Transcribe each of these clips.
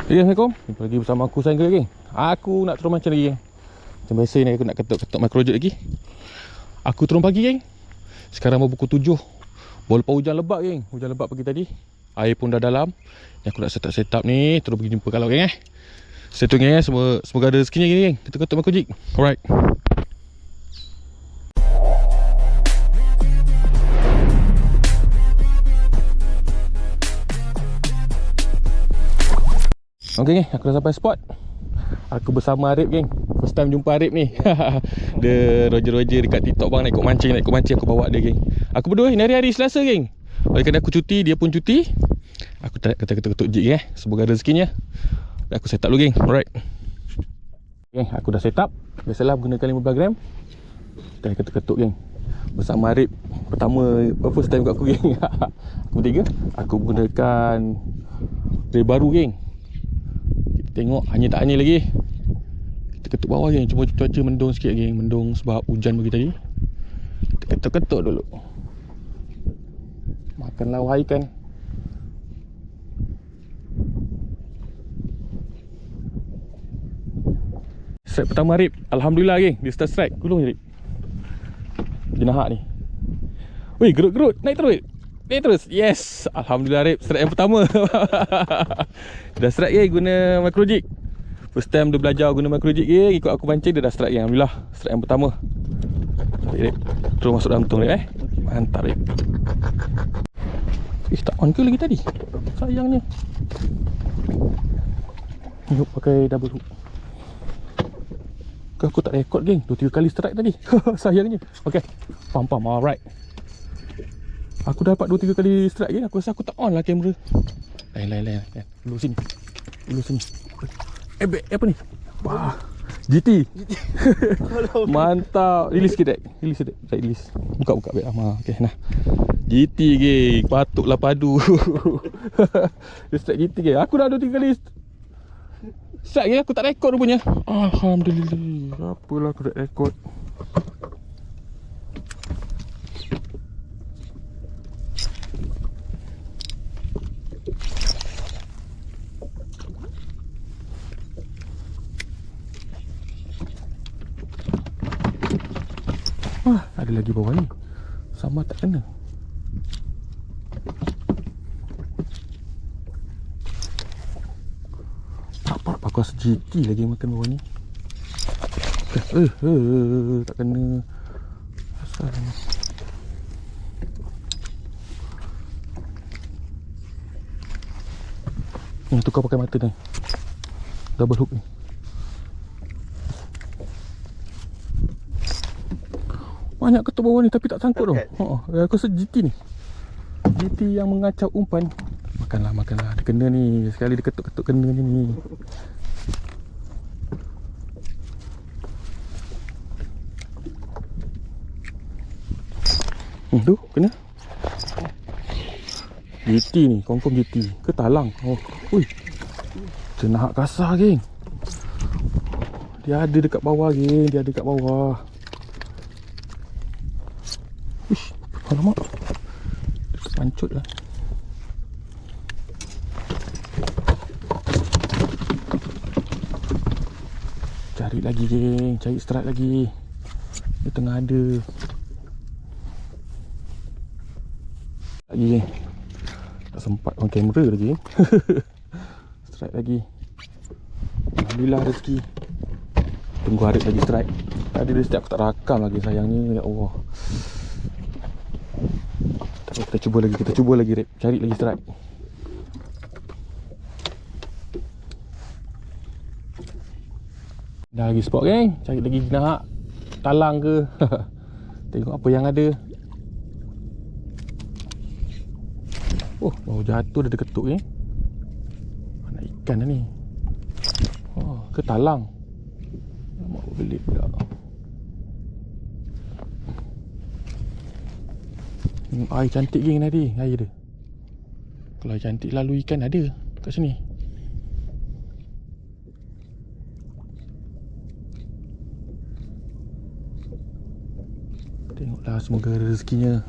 Assalamualaikum. Jumpa lagi bersama aku Saingga lagi. Aku nak turun macam lagi. Macam biasa ni aku nak ketuk-ketuk microjig lagi. Aku turun pagi geng. Sekarang pukul 7. Walaupun hujan lebat geng. Hujan lebat pagi tadi. Air pun dah dalam. Yang aku nak set up ni terus pergi jumpa kalau geng Stay tune geng semoga ada rezekinya geng. Ketuk-ketuk microjig. Alright. Ok geng, aku dah sampai spot. Aku bersama Arif geng. First time jumpa Arif ni. Dia roger-roger dekat TikTok bang, nak ikut mancing. Aku bawa dia geng. Aku berdua ni hari-hari Selasa geng. Oleh kerana aku cuti, dia pun cuti. Aku tak ketuk-ketuk jig semoga ada rezekinya. Dan aku set up dulu geng. Alright. Geng, aku dah set up. Biasalah menggunakan 15 gram. Kita ketuk-ketuk geng. Bersama Arif. Pertama, first time kat aku geng. Aku bertiga. Aku menggunakan reel baru geng. Tengok hanya tak hanya lagi. Kita ketuk bawah geng. Cuma cuaca mendung sikit geng. Mendung sebab hujan pagi tadi. Kita ketuk-ketuk dulu. Makan lawa ikan. Strike pertama Rip. Alhamdulillah geng. Dia start strike. Gulung je Rip. Jenahak ni. Weh, gerut-gerut. Naik terus. Naik terus. Yes. Alhamdulillah Rip. Strike yang pertama. Dah strike geng guna microjig. First time dia belajar guna microjig geng. Ikut aku pancing dia dah strike geng. Alhamdulillah. Strike yang pertama. Baik Rip. Terus masuk dalam tong Rip Mantap Rip. Tak on ke lagi tadi? Sayangnya. Yuk pakai double hook. Aku tak rekod geng. 2-3 kali strike tadi. Sayangnya. Okay. Pam. Alright. Aku dapat 2-3 kali strike geng. Aku rasa aku tak on lah kamera. Lain. Dulu sini. Apa ni? Wah. GT. Mantap. Release sikit dek. Release. Buka baik lama. Okay nah. GT geng. Patutlah padu. Dia strike GT geng. Aku dah 2-3 kali strike geng. Aku tak rekod rupanya. Alhamdulillah. Apalah aku tak rekod. Ada lagi bawah ni. Sama tak kena. Aku rasa GT lagi makan bawah ni. Tak kena. Asal ni. Ni tukar pakai mata ni. Double hook ni. Banyak ketuk bawah ni tapi tak sangkut tau. Aku rasa GT ni. GT yang mengacau umpan. Makanlah. Dia kena ni. Sekali dia ketuk-ketuk kena ni. Tu kena. GT ni. Confirm GT. Ke talang. Ui. Jenahak kasar geng. Dia ada dekat bawah geng. Uish, alamak. Dia pancut lah. Cari lagi geng. Cari strike lagi. Dia tengah ada. Lagi geng. Tak sempat on kamera lagi. Strike lagi. Alhamdulillah rezeki. Tunggu Arif lagi strike. Tadi dia setiap aku tak rakam lagi sayangnya. Ya Allah. Kita cuba lagi Rip. Cari lagi strike. Dah lagi spot geng. Cari lagi jenahak. Talang ke. Tengok apa yang ada. Baru jatuh dah ketuk geng. Mana ikan dah ni. Ke talang. Mak belit pula. Air cantik geng tadi. Air dia. Kalau air cantik lalu ikan ada kat sini. Tengoklah semoga rezekinya.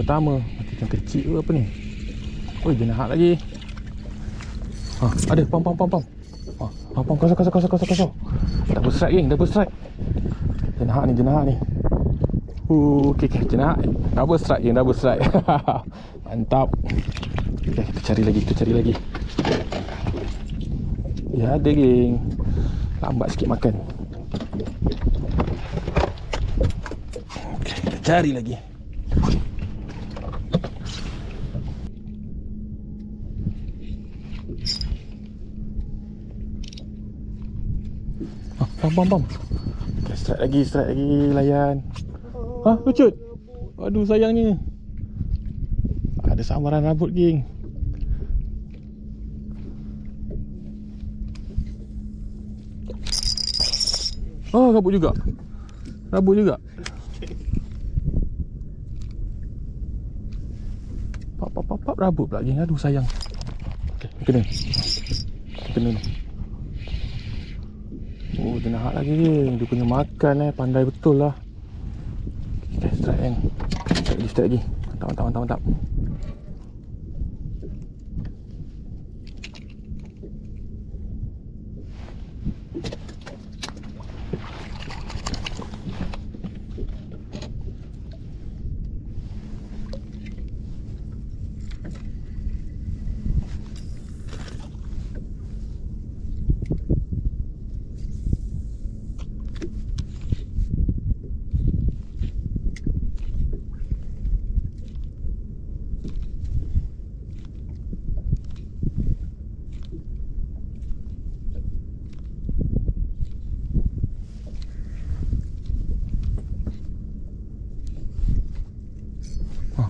pertama. Macam kecil ke apa ni? Oi, dia nak lagi. Ada pam. Pam kosong. Double strike geng, double strike. Jenahak ni. Okey, jenahak. Double strike geng, double strike. Mantap. Okay, kita cari lagi. Ya, ada geng. Lambat sikit makan. Okay, kita cari lagi. Pam. Okay, strike lagi, layan. Lucut. Aduh, sayangnya. Ada samaran rambut geng. Rabut juga. Pap rabut pula geng. Aduh, sayang. Okay, kena ni. Dia nak lagi geng. Dia punya makan pandai betul lah. Okay, strike kan. Strike lagi. Mantap.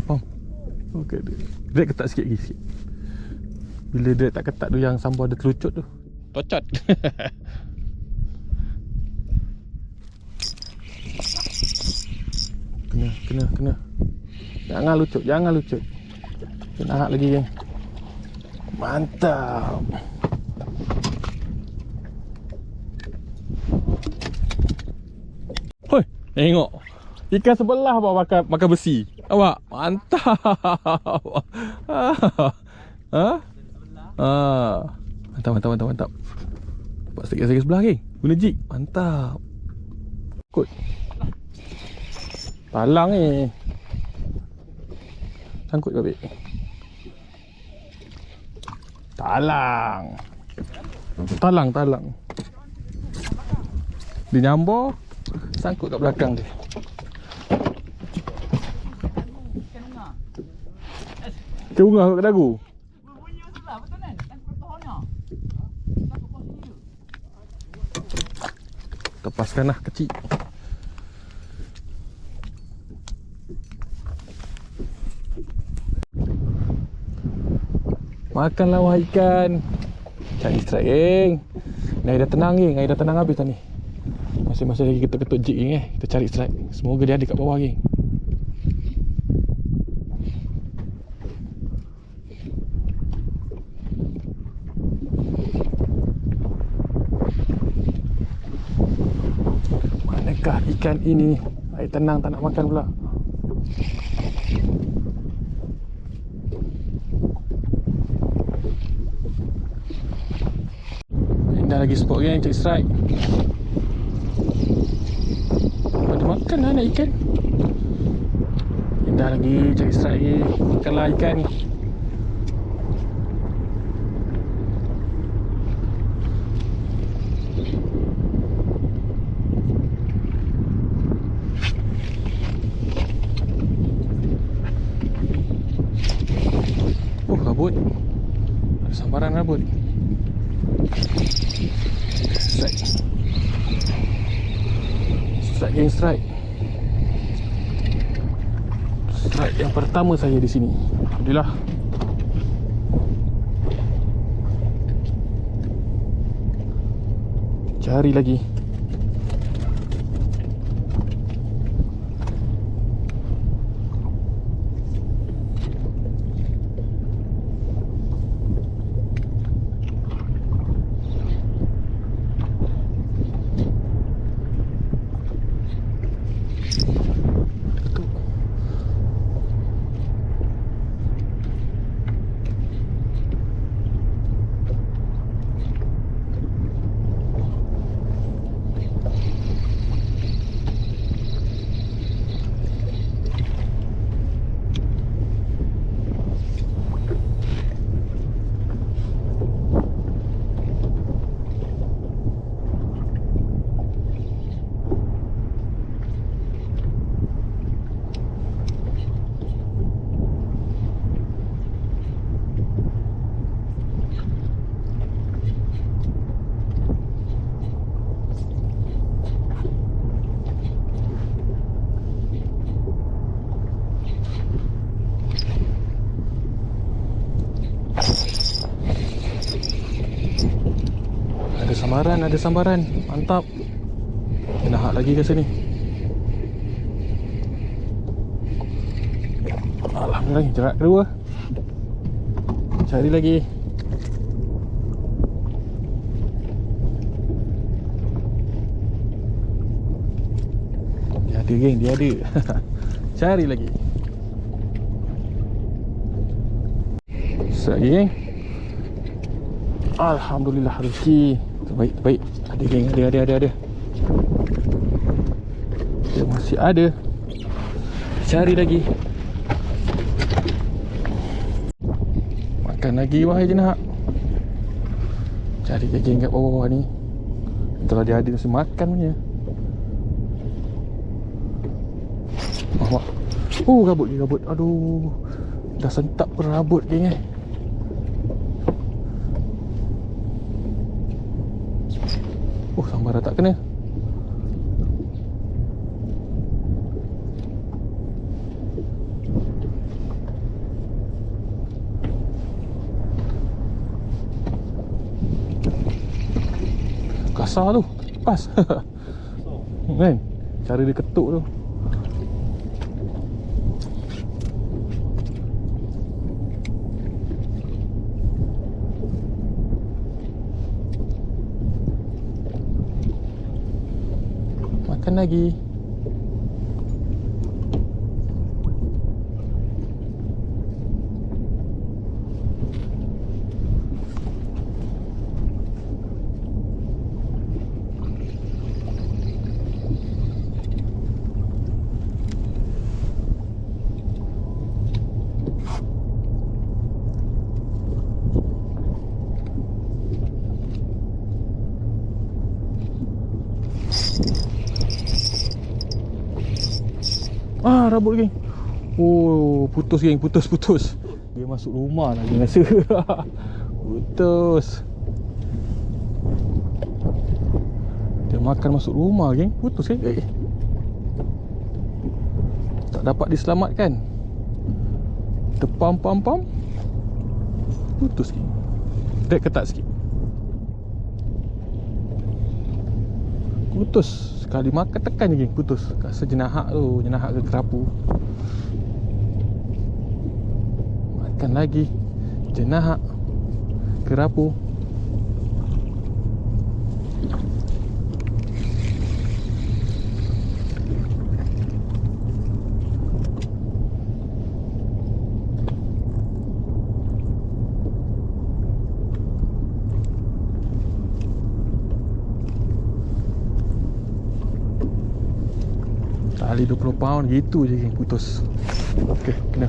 Pam. Okey, drag ketat sikit lagi. Bila drag tak ketat tu yang sambal ada terucut tu. Tocot. Kena. Jangan lucut. Kena lagi geng. Mantap. Hoi, tengok. Ikan sebelah bawa makan besi. Awak, mantap. Mantap. Dapat sedikit sebelah geng. Guna jig. Mantap. Kot. Talang ni. Sangkut ke, Bik? Talang. Dia nyambor. Sangkut kat belakang dia. Ikan bunga kat dagu. Lepaskan lah kecil. Makanlah wahai ikan. Cari strike geng. Ni air dah tenang geng. Air dah tenang habis dah ni. Masih lagi ketuk-ketuk jig geng Kita cari strike. Semoga dia ada kat bawah geng. Manakah ikan ini? Air tenang tak nak makan pula. Dah lagi spot geng, cek strike. Ada makan lah anak ikan. Dah lagi cek strike lagi. Makanlah ikan. Rabut. Ada sambaran rabut. Strike geng, strike yang pertama saya di sini. Alhamdulillah. Cari lagi. Sambaran, ada sambaran. Mantap. Kena hak lagi ke sini. Alhamdulillah, jerat kedua. Cari lagi. Dia ada geng, dia ada. Cari lagi. Sekejap lagi geng. Alhamdulillah, rezeki. Terbaik, terbaik. Ada geng, ada. Dia masih ada. Cari lagi. Makan lagi wahai jenak. Cari geng kat bawah ni. Setelah dia ada mesti makan punya. Mak. Gabut. Aduh. Dah sentap perabot geng sambar dah tak kena. Kasar tu. Pas. Kan? Cara dia ketuk tu. Makan lagi. Rabut geng. Oh, putus geng, putus. Dia masuk rumah lagi rasa. Putus. Dia makan masuk rumah geng, putus geng. Tak dapat diselamatkan. Terpam. Putus geng. Dek ketat sikit. Putus. Sekali makan tekan je geng, putus. Rasa jenahak tu, jenahak ke kerapu. Makan lagi. Jenahak kerapu. Tali 20 pound gitu je geng, putus. Okey, kena.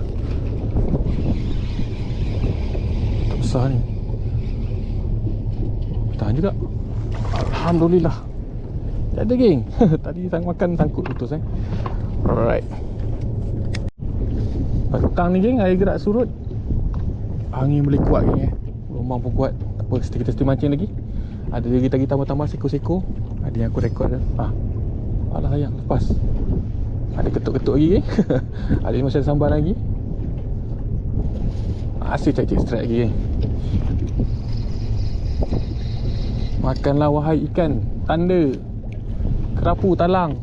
Tak besar ni. Tahan juga. Alhamdulillah. Ada geng. Tadi sang makan sangkut putus Alright. Petang ni geng, air gerak surut. Angin boleh kuat geng Gelombang pun kuat. Tak apa, kita stay mancing lagi. Ada lagi tambah-tambah seko-seko. Ada yang aku rekod dah. Alah sayang, lepas. Ada ketuk-ketuk lagi Ada macam sambar lagi. Asyik cari strike lagi Makanlah wahai ikan tanda, kerapu, talang.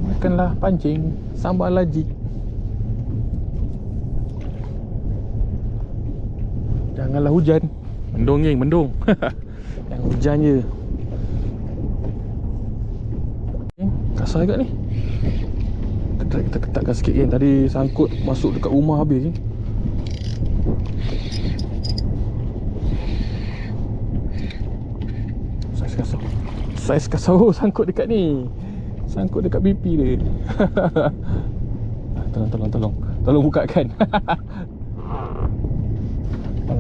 Makanlah, pancing, sambar lajik. Janganlah hujan. Mendung geng, mendung. Yang hujan je. Kasar juga ni. Kita ketatkan sikit geng. Tadi sangkut masuk dekat rumah habis geng. Saiz kasar sangkut dekat ni. Sangkut dekat BP dia. Tolong bukakan.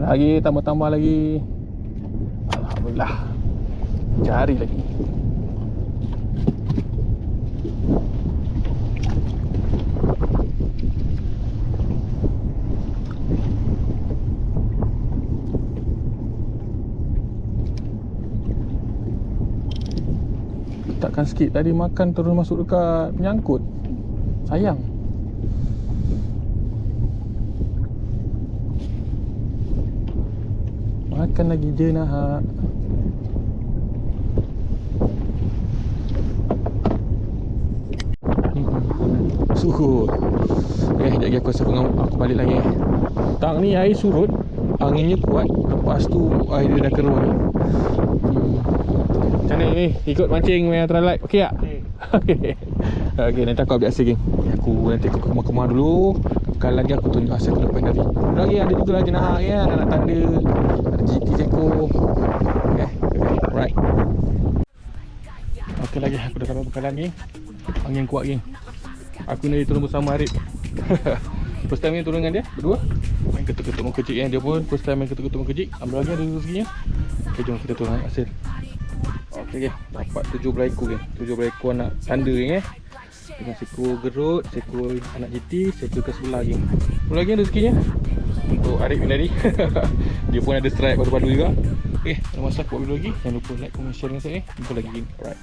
Lagi, tambah-tambah lagi. Alhamdulillah. Cari lagi. Letakkan sikit. Tadi makan terus masuk dekat menyangkut. Sayang. Makan lagi je nak. Surut. Sekejap lagi aku rasa aku balik lagi. Tang ni air surut, anginnya kuat. Lepas tu air dia dah keruh ni. Macam mana ni? Ikut mancing main ultralight. Okey tak? Okey. Okey, nanti aku update hasil geng. Nanti aku kemah-kemah dulu. Kalau lagi aku tunjuk hasil ke depan tadi. Lagi ada juga lah jenah kan, anak tanda. Ada GT seko. Okay. Alright. Okey lagi aku dah sampai bekalan geng. Angin kuat geng. Aku ni turun bersama Arif. First time ni turun dengan dia berdua. Main ketuk-ketuk mengkejik kan. Dia pun first time main ketuk-ketuk mengkejik. Ambil lagi ada rezekinya. Okay, jom kita turun hasil. Okay, dapat 17 ekor geng. 17 ekor anak tanda geng dengan seekor gerut, seekor anak GT, seekor ke sebelah geng. Mula lagi rezekinya untuk Arif ni tadi. Dia pun ada strike baru-baru juga. Okay, ada masa aku buat video lagi. Jangan lupa like, comment, share dengan saya. Jumpa lagi geng. Alright.